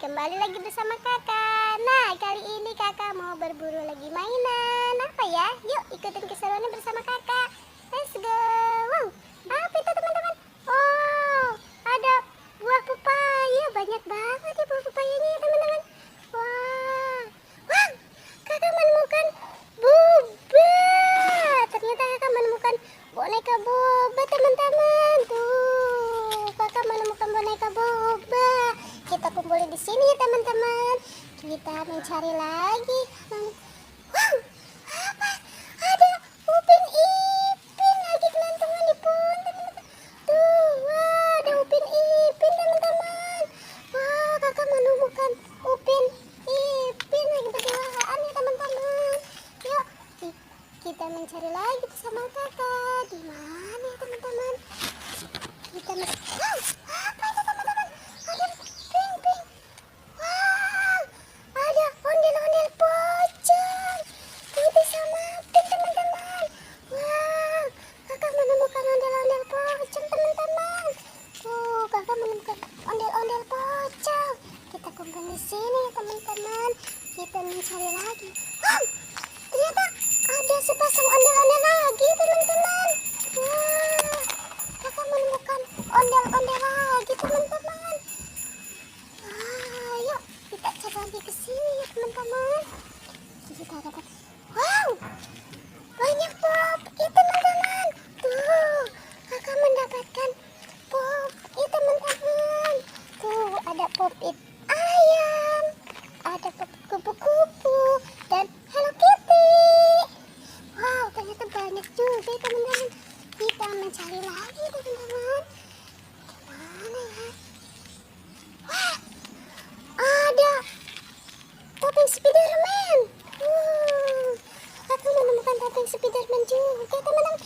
kembali lagi bersama kakak. Nah, kali ini kakak mau berburu lagi mainan. Apa ya? Yuk ikutin keseruannya bersama kakak. Let's go. Wow, apa itu teman-teman? Oh, ada buah pepaya. Banyak banget ya buah pepayanya ya teman-teman. Wah, wah, kakak menemukan boba. Ternyata kakak menemukan boneka boba teman-teman. Tuh, kakak menemukan boneka boba. Kita kumpulin di sini ya teman-teman. Kita mencari lagi. Wow, apa? Ada Upin Ipin lagi gelantungan di pohon teman-teman. Tuh, wah, ada Upin Ipin teman-teman. Wah, kakak menemukan Upin Ipin lagi berduaan ya teman-teman. Yuk, kita mencari lagi bersama kakak. Di mana ya teman-teman? Kita wow, apa itu teman-teman? Ada pink. Wow, ada ondel-ondel pocong. Kita sama pink teman-teman. Wow, kakak menemukan ondel-ondel pocong teman-teman. Tuh, kakak menemukan ondel-ondel pocong. Kita kumpul di sini ya teman-teman. Kita mencari lagi. Wow, ternyata ada sepasang ondel-ondel lagi teman-teman. Wah, kakak menemukan ondel-ondel lagi teman-teman. Ayo kita cek lagi ke sini ya teman-teman. Kita dapat, wow, banyak pop it teman-teman. Tuh, kakak mendapatkan pop it teman-teman. Tuh, ada pop it ayam, ada pop kupu-kupu dan Hello Kitty. Wow, ternyata banyak juga teman-teman. Kita mencari lagi teman-teman. Mana ya? Wah, ada topeng Spiderman. Aku menemukan topeng Spiderman juga teman-teman.